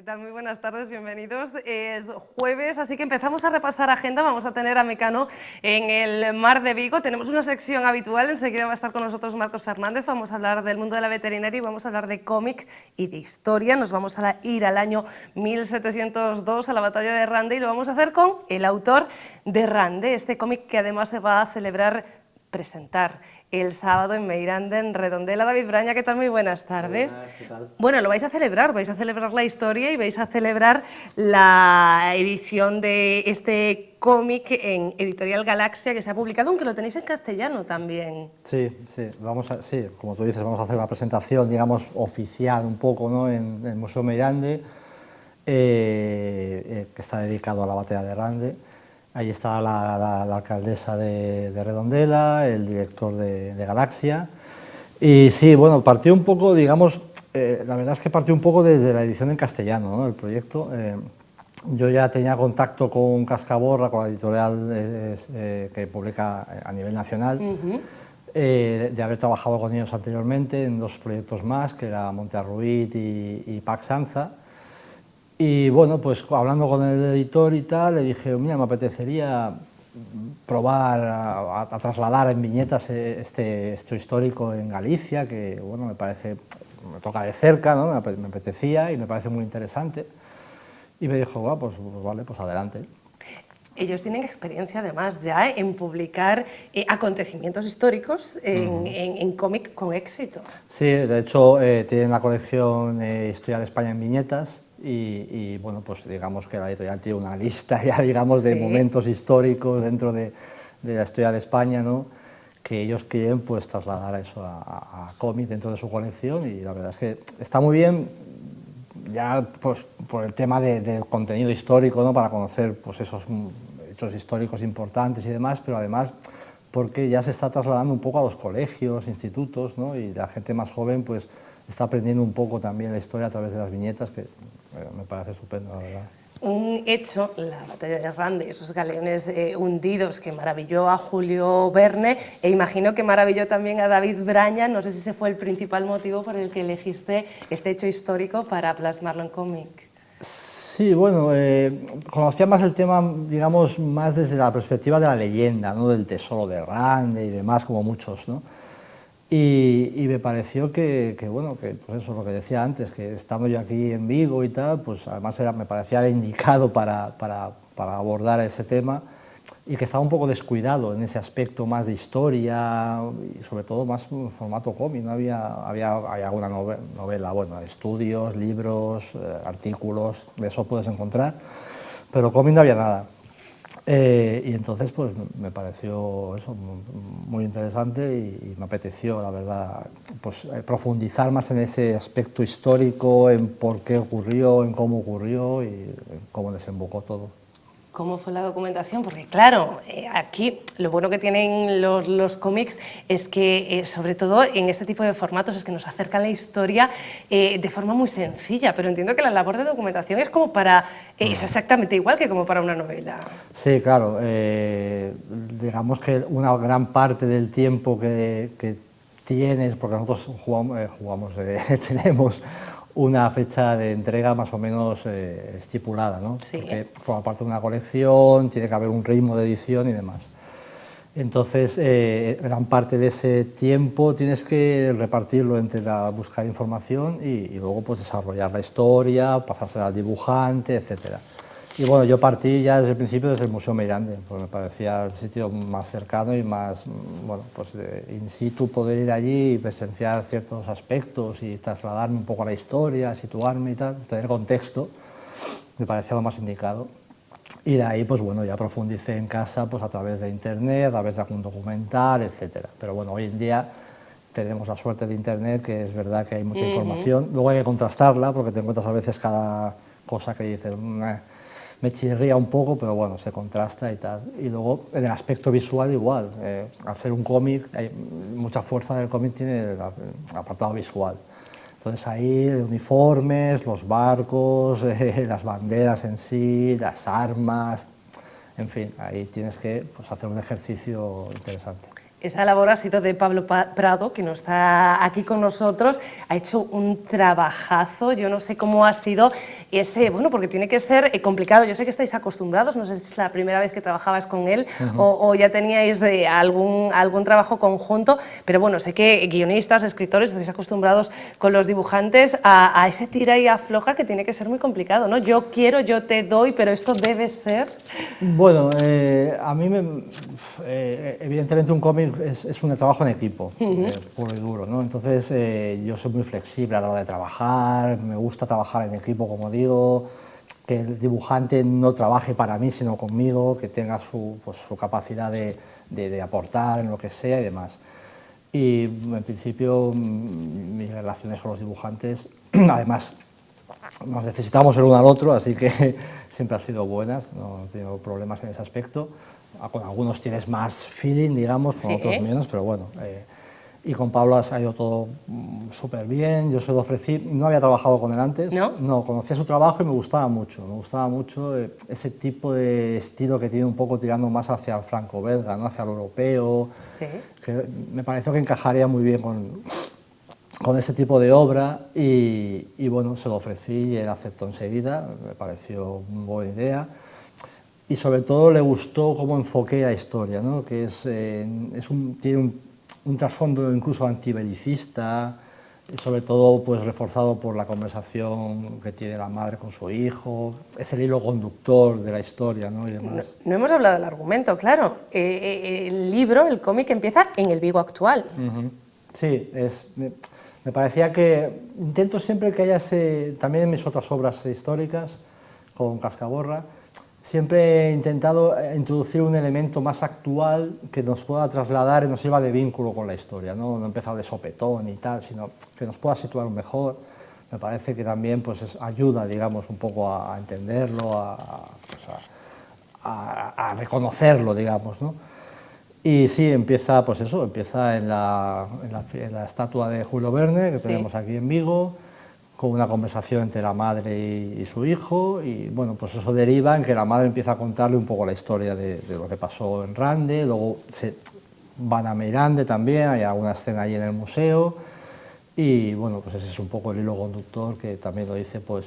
tal? Muy buenas tardes, bienvenidos. Es jueves, así que empezamos a repasar agenda. Vamos a tener a Mecano en el Mar de Vigo. Tenemos una sección habitual, enseguida va a estar con nosotros Marcos Fernández. Vamos a hablar del mundo de la veterinaria y vamos a hablar de cómic y de historia. Nos vamos a ir al año 1702, a la batalla de Rande, y lo vamos a hacer con el autor de Rande, este cómic que además se va a presentar el sábado en Meirande, en Redondela. David Braña, ¿qué tal? Muy buenas tardes. Buenas, ¿qué tal? Bueno, lo vais a celebrar la historia y vais a celebrar la edición de este cómic en Editorial Galaxia, que se ha publicado, aunque lo tenéis en castellano también. Sí, sí, como tú dices, vamos a hacer una presentación, digamos, oficial un poco, ¿no?, en el Museo Meirande, que está dedicado a la batalla de Rande. Ahí está la alcaldesa de Redondela, el director de Galaxia. Y sí, bueno, partió un poco, digamos, la verdad es que partió un poco desde la edición en castellano, ¿no?, el proyecto. Yo ya tenía contacto con Cascaborra, con la editorial que publica a nivel nacional, de haber trabajado con ellos anteriormente en dos proyectos más, que era Montearruit y Pax Sanza. Y bueno, pues hablando con el editor y tal, le dije, mira, me apetecería probar a trasladar en viñetas este hecho histórico en Galicia, que bueno, me me toca de cerca, ¿no?, me apetecía y me parece muy interesante. Y me dijo, pues vale, pues adelante. Ellos tienen experiencia además ya en publicar acontecimientos históricos en cómic con éxito. Sí, de hecho tienen la colección Historia de España en viñetas y bueno, pues digamos que la editorial tiene una lista ya, digamos, de momentos históricos dentro de la historia de España, ¿no?, que ellos quieren pues trasladar eso a cómic dentro de su colección, y la verdad es que está muy bien, ya pues por el tema de contenido histórico, ¿no?, para conocer pues esos hechos históricos importantes y demás, pero además porque ya se está trasladando un poco a los colegios, institutos, ¿no?, y la gente más joven pues está aprendiendo un poco también la historia a través de las viñetas, que me parece estupendo, la verdad. Un hecho, la batalla de Rande, esos galeones hundidos, que maravilló a Julio Verne, e imagino que maravilló también a David Braña. No sé si ese fue el principal motivo por el que elegiste este hecho histórico para plasmarlo en cómic. Sí, bueno, conocía más el tema, digamos, más desde la perspectiva de la leyenda, ¿no?, del tesoro de Rande y demás, como muchos, ¿no? Y me pareció bueno, que pues eso es lo que decía antes, que estando yo aquí en Vigo y tal, pues además me parecía indicado para abordar ese tema, y que estaba un poco descuidado en ese aspecto más de historia y sobre todo más en formato cómic. No había alguna novela, bueno, estudios, libros, artículos, de eso puedes encontrar, pero cómic no había nada. Y entonces pues me pareció eso muy interesante y me apeteció, la verdad, pues profundizar más en ese aspecto histórico, en por qué ocurrió, en cómo ocurrió y en cómo desembocó todo. ¿Cómo fue la documentación? Porque claro, aquí lo bueno que tienen los cómics es que, sobre todo en este tipo de formatos, es que nos acercan la historia de forma muy sencilla, pero entiendo que la labor de documentación es como para, es exactamente igual que como para una novela. Sí, claro, digamos que una gran parte del tiempo que tienes, porque nosotros tenemos una fecha de entrega más o menos estipulada, ¿no? Sí. Porque forma parte de una colección, tiene que haber un ritmo de edición y demás. Entonces, gran parte de ese tiempo tienes que repartirlo entre buscar información y luego pues desarrollar la historia, pasársela al dibujante, etcétera. Y bueno, yo partí ya desde el principio desde el Museo Meirande, porque me parecía el sitio más cercano y más, bueno, pues in situ, poder ir allí y presenciar ciertos aspectos y trasladarme un poco a la historia, situarme y tal, tener contexto, me parecía lo más indicado. Y de ahí, pues bueno, ya profundicé en casa pues a través de internet, a través de algún documental, etcétera. Pero bueno, hoy en día tenemos la suerte de internet, que es verdad que hay mucha información, luego hay que contrastarla, porque te encuentras a veces cada cosa que dices, me chirría un poco, pero bueno, se contrasta y tal. Y luego, en el aspecto visual igual, al ser un cómic, mucha fuerza del cómic tiene el apartado visual. Entonces ahí uniformes, los barcos, las banderas en sí, las armas, en fin, ahí tienes que pues, hacer un ejercicio interesante. Esa labor ha sido de Pablo Prado, que no está aquí con nosotros. Ha hecho un trabajazo. Yo no sé cómo ha sido ese, bueno, porque tiene que ser complicado. Yo sé que estáis acostumbrados, no sé si es la primera vez que trabajabas con él o ya teníais de algún trabajo conjunto, pero bueno, sé que guionistas, escritores, estáis acostumbrados con los dibujantes a ese tira y afloja que tiene que ser muy complicado, ¿no? Yo quiero, yo te doy, pero esto debe ser... Bueno, a mí evidentemente un cómic es un trabajo en equipo, puro y duro, ¿no? Entonces yo soy muy flexible a la hora de trabajar, me gusta trabajar en equipo, como digo, que el dibujante no trabaje para mí, sino conmigo, que tenga su capacidad de aportar en lo que sea y demás. Y en principio mis relaciones con los dibujantes, además nos necesitamos el uno al otro, así que siempre han sido buenas, no he tenido problemas en ese aspecto. Con algunos tienes más feeling, digamos, con otros menos, pero bueno. Y con Pablo ha ido todo súper bien, yo se lo ofrecí, no había trabajado con él antes, no, conocía su trabajo y me gustaba mucho ese tipo de estilo que tiene un poco tirando más hacia el franco-belga, ¿no? Hacia el europeo, que me pareció que encajaría muy bien con ese tipo de obra y bueno, se lo ofrecí y él aceptó enseguida, me pareció una buena idea y sobre todo le gustó cómo enfoqué la historia, ¿no? Que tiene un trasfondo incluso antibelicista, sobre todo pues reforzado por la conversación que tiene la madre con su hijo, es el hilo conductor de la historia, ¿no? Y demás. No hemos hablado del argumento, claro, el libro, el cómic empieza en el Vigo actual. Sí, me parecía que intento siempre que haya también en mis otras obras históricas, con Cascaborra, siempre he intentado introducir un elemento más actual que nos pueda trasladar y nos sirva de vínculo con la historia, no empezar de sopetón y tal, sino que nos pueda situar mejor. Me parece que también pues, ayuda, digamos, un poco a entenderlo, a reconocerlo, digamos, ¿no? Y sí, empieza en la estatua de Julio Verne, que tenemos aquí en Vigo, con una conversación entre la madre y su hijo, y bueno, pues eso deriva en que la madre empieza a contarle un poco la historia de lo que pasó en Rande, luego van a Meirande también, hay alguna escena allí en el museo, y bueno, pues ese es un poco el hilo conductor que también lo dice pues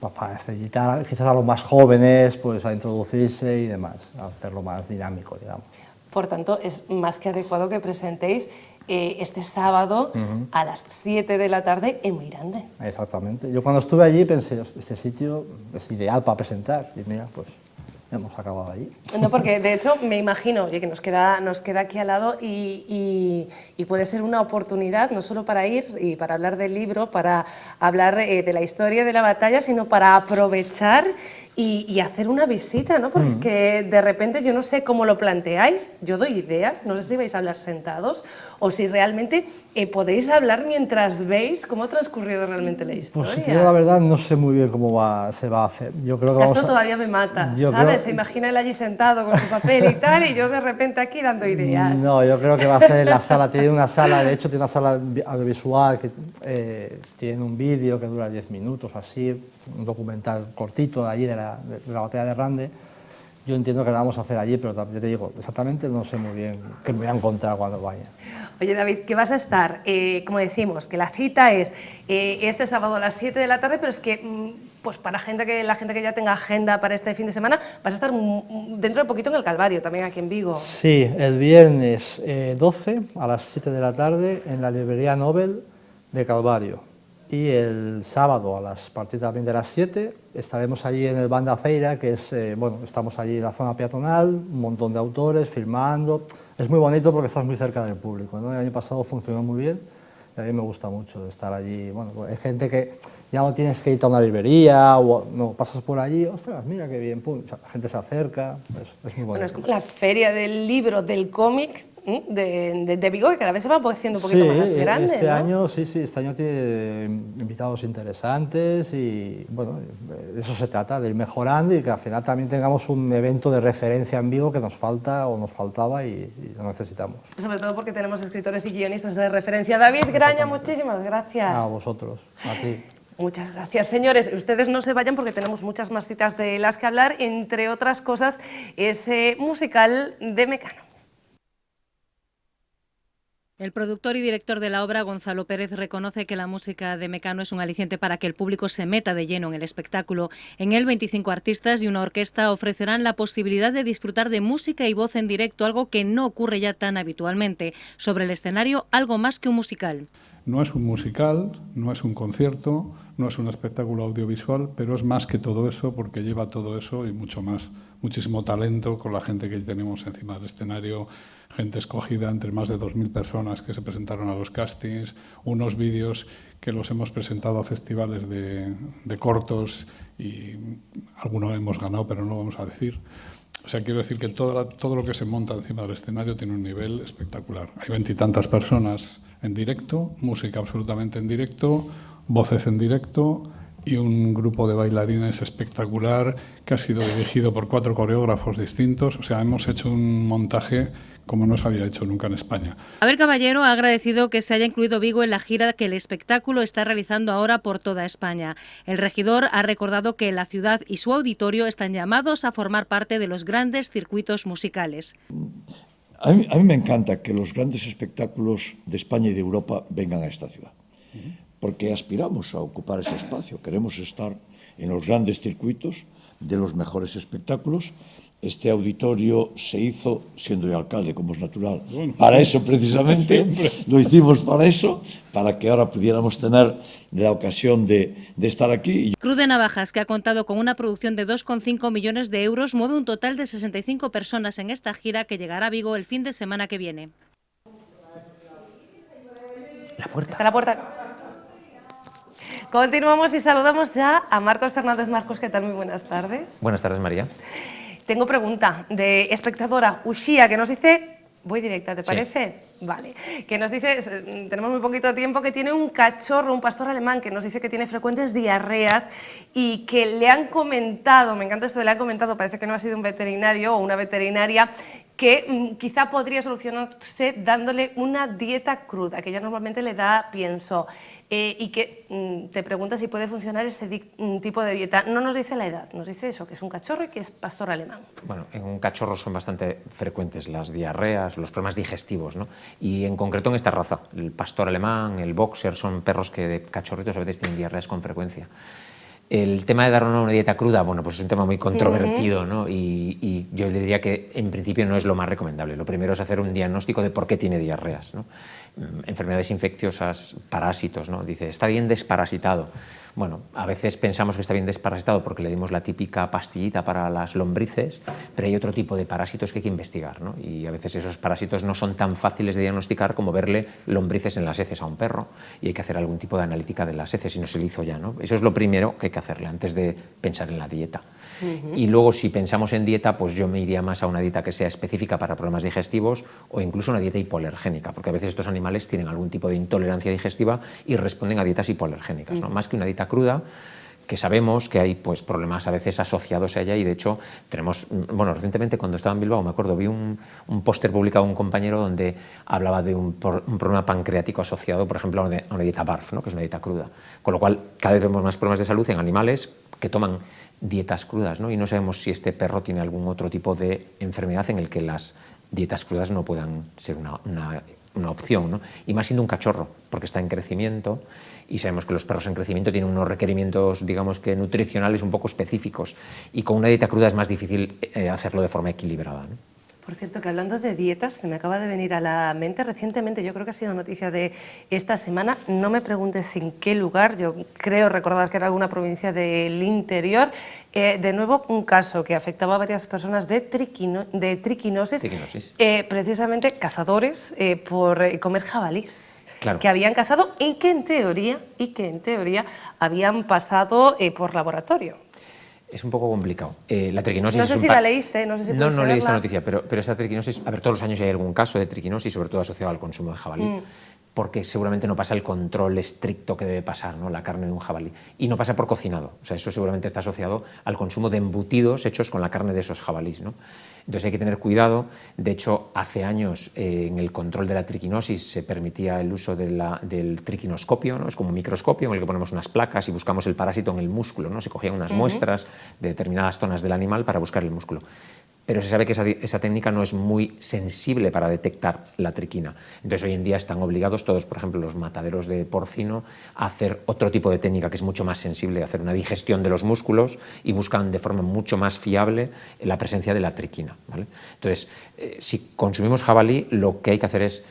para facilitar quizás a los más jóvenes pues a introducirse y demás, a hacerlo más dinámico, digamos. Por tanto, es más que adecuado que presentéis este sábado a las 7 de la tarde en Meirande. Exactamente. Yo cuando estuve allí pensé, este sitio es ideal para presentar, y mira, pues hemos acabado allí. No, porque de hecho me imagino, oye, que nos queda aquí al lado y puede ser una oportunidad no solo para ir y para hablar del libro, para hablar de la historia de la batalla, sino para aprovechar y hacer una visita, ¿no? Porque es que de repente yo no sé cómo lo planteáis, yo doy ideas, no sé si vais a hablar sentados o si realmente podéis hablar mientras veis cómo ha transcurrido realmente la historia. Pues yo la verdad no sé muy bien cómo se va a hacer. Yo creo que Caso todavía me mata, ¿sabes? Se imagina él allí sentado con su papel y tal y yo de repente aquí dando ideas. No, yo creo que va a ser en la sala, tiene una sala, de hecho tiene una sala audiovisual que tiene un vídeo que dura 10 minutos o así, un documental cortito de allí de la batalla de Rande. Yo entiendo que la vamos a hacer allí, pero ya te digo, exactamente no sé muy bien qué me voy a encontrar cuando vaya. Oye, David, que vas a estar, como decimos, que la cita es este sábado a las 7 de la tarde, pero es que pues para la gente que ya tenga agenda para este fin de semana, vas a estar dentro de poquito en el Calvario, también aquí en Vigo. Sí, el viernes 12 a las 7 de la tarde en la librería Nobel de Calvario. Y el sábado a partir también de las 7 estaremos allí en el Banda Feira, que es, bueno, estamos allí en la zona peatonal, un montón de autores filmando. Es muy bonito porque estás muy cerca del público, ¿no? El año pasado funcionó muy bien y a mí me gusta mucho estar allí. Bueno, hay gente que ya no tienes que ir a una librería o no, pasas por allí, ostras, mira qué bien, pum, la gente se acerca, es muy bonito. Bueno, es como la feria del libro, del cómic de Vigo, que cada vez se va haciendo un poquito más grande, este ¿no? año, sí, este año tiene invitados interesantes y bueno, de eso se trata, de ir mejorando y que al final también tengamos un evento de referencia en Vigo que nos falta o nos faltaba y lo necesitamos. Sobre todo porque tenemos escritores y guionistas de referencia. David Graña, muchísimas gracias. A vosotros, a ti. Muchas gracias, señores. Ustedes no se vayan porque tenemos muchas más citas de las que hablar, entre otras cosas, ese musical de Mecano. El productor y director de la obra, Gonzalo Pérez, reconoce que la música de Mecano es un aliciente para que el público se meta de lleno en el espectáculo. En él, 25 artistas y una orquesta ofrecerán la posibilidad de disfrutar de música y voz en directo, algo que no ocurre ya tan habitualmente. Sobre el escenario, algo más que un musical. No es un musical, no es un concierto, no es un espectáculo audiovisual, pero es más que todo eso porque lleva todo eso y mucho más. Muchísimo talento con la gente que tenemos encima del escenario, gente escogida entre más de 2.000 personas que se presentaron a los castings, unos vídeos que los hemos presentado a festivales de cortos y algunos hemos ganado, pero no lo vamos a decir. O sea, quiero decir que todo lo que se monta encima del escenario tiene un nivel espectacular. Hay 20 y tantas personas en directo, música absolutamente en directo, voces en directo y un grupo de bailarines espectacular que ha sido dirigido por 4 coreógrafos distintos. O sea, hemos hecho un montaje como no se había hecho nunca en España. Abel Caballero ha agradecido que se haya incluido Vigo en la gira que el espectáculo está realizando ahora por toda España. El regidor ha recordado que la ciudad y su auditorio están llamados a formar parte de los grandes circuitos musicales. A mí me encanta que los grandes espectáculos de España y de Europa vengan a esta ciudad, porque aspiramos a ocupar ese espacio, queremos estar en los grandes circuitos de los mejores espectáculos. Este auditorio se hizo, siendo yo alcalde, como es natural, para eso precisamente, lo hicimos para eso, para que ahora pudiéramos tener la ocasión de estar aquí. Cruz de Navajas, que ha contado con una producción de 2,5 millones de euros, mueve un total de 65 personas en esta gira que llegará a Vigo el fin de semana que viene. La puerta. Está la puerta. Continuamos y saludamos ya a Marcos Fernández. Marcos, ¿qué tal? Muy buenas tardes. Buenas tardes, María. Tengo pregunta de espectadora Ushia, que nos dice, voy directa, ¿te parece? Sí. Vale, que nos dice, tenemos muy poquito tiempo, que tiene un cachorro, un pastor alemán, que nos dice que tiene frecuentes diarreas y que le han comentado, me encanta esto de le han comentado, parece que no ha sido un veterinario o una veterinaria, que quizá podría solucionarse dándole una dieta cruda, que ella normalmente le da pienso, y que te pregunta si puede funcionar ese tipo de dieta. No nos dice la edad, nos dice eso, que es un cachorro y que es pastor alemán. Bueno, en un cachorro son bastante frecuentes las diarreas, los problemas digestivos, ¿no? Y en concreto en esta raza, el pastor alemán, el boxer, son perros que de cachorritos a veces tienen diarreas con frecuencia. El tema de dar una dieta cruda, bueno, pues es un tema muy controvertido, ¿no? Y yo le diría que en principio no es lo más recomendable. Lo primero es hacer un diagnóstico de por qué tiene diarreas, ¿no? Enfermedades infecciosas, parásitos, ¿no? Dice, está bien desparasitado. Bueno, a veces pensamos que está bien desparasitado porque le dimos la típica pastillita para las lombrices, pero hay otro tipo de parásitos que hay que investigar, ¿no? Y a veces esos parásitos no son tan fáciles de diagnosticar como verle lombrices en las heces a un perro, y hay que hacer algún tipo de analítica de las heces, y no se le hizo ya, ¿no? Eso es lo primero que hay que hacerle antes de pensar en la dieta. Y luego, si pensamos en dieta, pues yo me iría más a una dieta que sea específica para problemas digestivos o incluso una dieta hipoalergénica, porque a veces estos animales tienen algún tipo de intolerancia digestiva y responden a dietas hipoalergénicas, ¿no? Más que una dieta cruda, que sabemos que hay pues problemas a veces asociados a ella, y de hecho tenemos, bueno, recientemente cuando estaba en Bilbao, me acuerdo, vi un póster publicado de un compañero donde hablaba de un problema pancreático asociado, por ejemplo, a una dieta BARF, ¿no? Que es una dieta cruda, con lo cual cada vez vemos más problemas de salud en animales que toman dietas crudas, ¿no? Y no sabemos si este perro tiene algún otro tipo de enfermedad en el que las dietas crudas no puedan ser una opción, ¿no? Y más siendo un cachorro, porque está en crecimiento, y sabemos que los perros en crecimiento tienen unos requerimientos, digamos que nutricionales un poco específicos, y con una dieta cruda es más difícil hacerlo de forma equilibrada, ¿no? Por cierto, que hablando de dietas, se me acaba de venir a la mente recientemente, yo creo que ha sido noticia de esta semana, no me preguntes en qué lugar, yo creo recordar que era alguna provincia del interior, de nuevo un caso que afectaba a varias personas de triquinosis. Precisamente cazadores por comer jabalís. Claro. Que habían cazado y que en teoría habían pasado por laboratorio. Es un poco complicado. La triquinosis... No sé si la leíste, no sé si pudiste No leí esta noticia, pero esa triquinosis... A ver, todos los años hay algún caso de triquinosis, sobre todo asociado al consumo de jabalí, porque seguramente no pasa el control estricto que debe pasar, ¿no? La carne de un jabalí. Y no pasa por cocinado. O sea, eso seguramente está asociado al consumo de embutidos hechos con la carne de esos jabalís, ¿no? Entonces hay que tener cuidado. De hecho, hace años en el control de la triquinosis se permitía el uso del triquinoscopio, ¿no? Es como un microscopio en el que ponemos unas placas y buscamos el parásito en el músculo, ¿no? Se cogían unas muestras de determinadas zonas del animal para buscar el músculo. pero se sabe que esa técnica no es muy sensible para detectar la triquina. Entonces hoy en día están obligados todos, por ejemplo, los mataderos de porcino, a hacer otro tipo de técnica que es mucho más sensible, hacer una digestión de los músculos y buscan de forma mucho más fiable la presencia de la triquina, ¿vale? Entonces, si consumimos jabalí, lo que hay que hacer es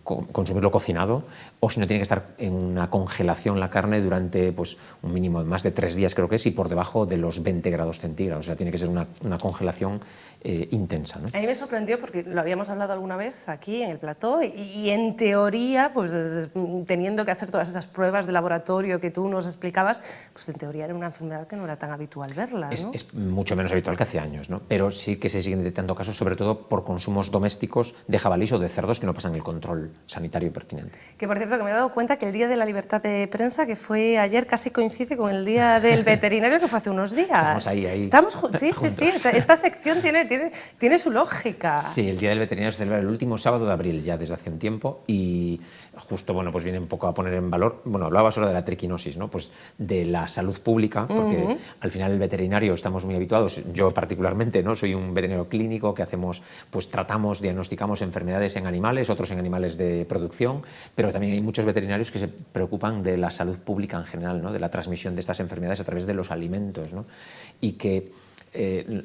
consumirlo cocinado, o si no, tiene que estar en una congelación la carne durante pues, un mínimo de más de 3 días, creo que es, y por debajo de los 20 grados centígrados. O sea, tiene que ser una congelación intensa, ¿no? A mí me sorprendió porque lo habíamos hablado alguna vez aquí en el plató y en teoría, pues teniendo que hacer todas esas pruebas de laboratorio que tú nos explicabas, pues en teoría era una enfermedad que no era tan habitual verla, ¿no? Es mucho menos habitual que hace años, ¿no? Pero sí que se siguen detectando casos, sobre todo por consumos domésticos de jabalís o de cerdos que no pasan el control sanitario pertinente. Que por cierto, que me he dado cuenta que el Día de la Libertad de Prensa, que fue ayer, casi coincide con el Día del Veterinario, que fue hace unos días. Estamos ahí. Estamos sí. Esta sección tiene su lógica. Sí, el Día del Veterinario se celebra el último sábado de abril, ya desde hace un tiempo, y justo, bueno, pues viene un poco a poner en valor, bueno, hablabas ahora de la triquinosis, ¿no? Pues de la salud pública, porque al final el veterinario estamos muy habituados, yo particularmente, ¿no? Soy un veterinario clínico que hacemos, pues tratamos, diagnosticamos enfermedades en animales, otros en animales de producción, pero también hay muchos veterinarios que se preocupan de la salud pública en general, ¿no? De la transmisión de estas enfermedades a través de los alimentos, ¿no? Y que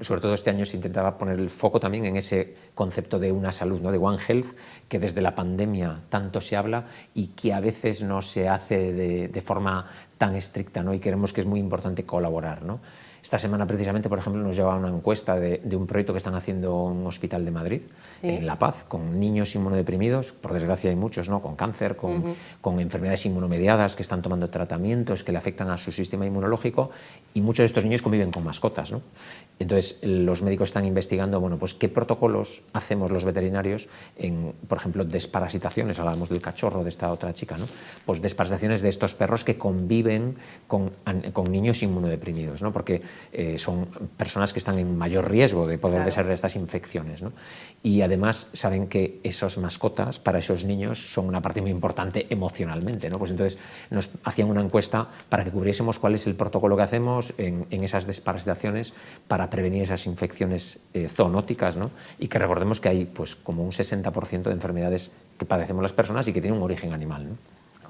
sobre todo este año se intentaba poner el foco también en ese concepto de una salud, ¿no? De One Health, que desde la pandemia tanto se habla y que a veces no se hace de forma tan estricta, ¿no? Y creemos que es muy importante colaborar, ¿no? Esta semana precisamente, por ejemplo, nos lleva una encuesta de un proyecto que están haciendo en un hospital de Madrid, sí, en La Paz, con niños inmunodeprimidos, por desgracia hay muchos, ¿no? Con cáncer, con enfermedades inmunomediadas que están tomando tratamientos que le afectan a su sistema inmunológico, y muchos de estos niños conviven con mascotas, ¿no? Entonces, los médicos están investigando, bueno, pues qué protocolos hacemos los veterinarios en, por ejemplo, desparasitaciones, hablábamos del cachorro de esta otra chica, ¿no? Pues desparasitaciones de estos perros que conviven con niños inmunodeprimidos, ¿no? Porque son personas que están en mayor riesgo de poder desarrollar estas infecciones, ¿no? Y además saben que esas mascotas para esos niños son una parte muy importante emocionalmente, ¿no? Pues entonces nos hacían una encuesta para que cubriésemos cuál es el protocolo que hacemos en esas desparasitaciones para prevenir esas infecciones zoonóticas, ¿no? Y que recordemos que hay pues como un 60% de enfermedades que padecemos las personas y que tienen un origen animal, ¿no?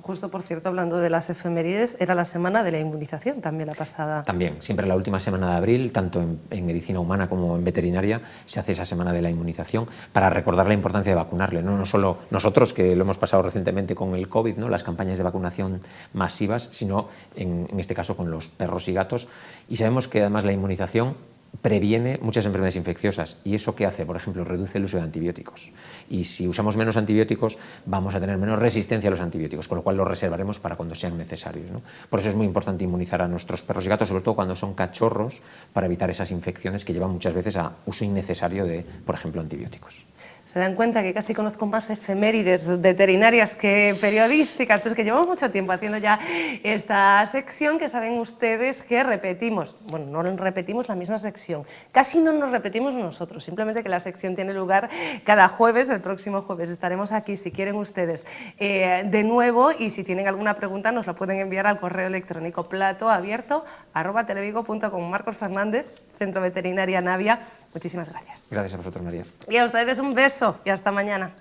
Justo, por cierto, hablando de las efemérides, era la semana de la inmunización, también la pasada. También, siempre la última semana de abril, tanto en medicina humana como en veterinaria, se hace esa semana de la inmunización para recordar la importancia de vacunarle, ¿no? No solo nosotros, que lo hemos pasado recientemente con el COVID, ¿no? Las campañas de vacunación masivas, sino en este caso con los perros y gatos. Y sabemos que además la inmunización previene muchas enfermedades infecciosas. ¿Y eso qué hace? Por ejemplo, reduce el uso de antibióticos. Y si usamos menos antibióticos, vamos a tener menos resistencia a los antibióticos, con lo cual los reservaremos para cuando sean necesarios, ¿no? Por eso es muy importante inmunizar a nuestros perros y gatos, sobre todo cuando son cachorros, para evitar esas infecciones que llevan muchas veces a uso innecesario de, por ejemplo, antibióticos. Se dan cuenta que casi conozco más efemérides veterinarias que periodísticas, pues que llevamos mucho tiempo haciendo ya esta sección, que saben ustedes que repetimos, bueno, no repetimos la misma sección, casi no nos repetimos nosotros, simplemente que la sección tiene lugar cada jueves. El próximo jueves estaremos aquí, si quieren ustedes, de nuevo, y si tienen alguna pregunta nos la pueden enviar al correo electrónico platoabierto@televigo.com. Marcos Fernández, Centro Veterinaria Navia, muchísimas gracias. Gracias a vosotros, María. Y a ustedes un beso y hasta mañana.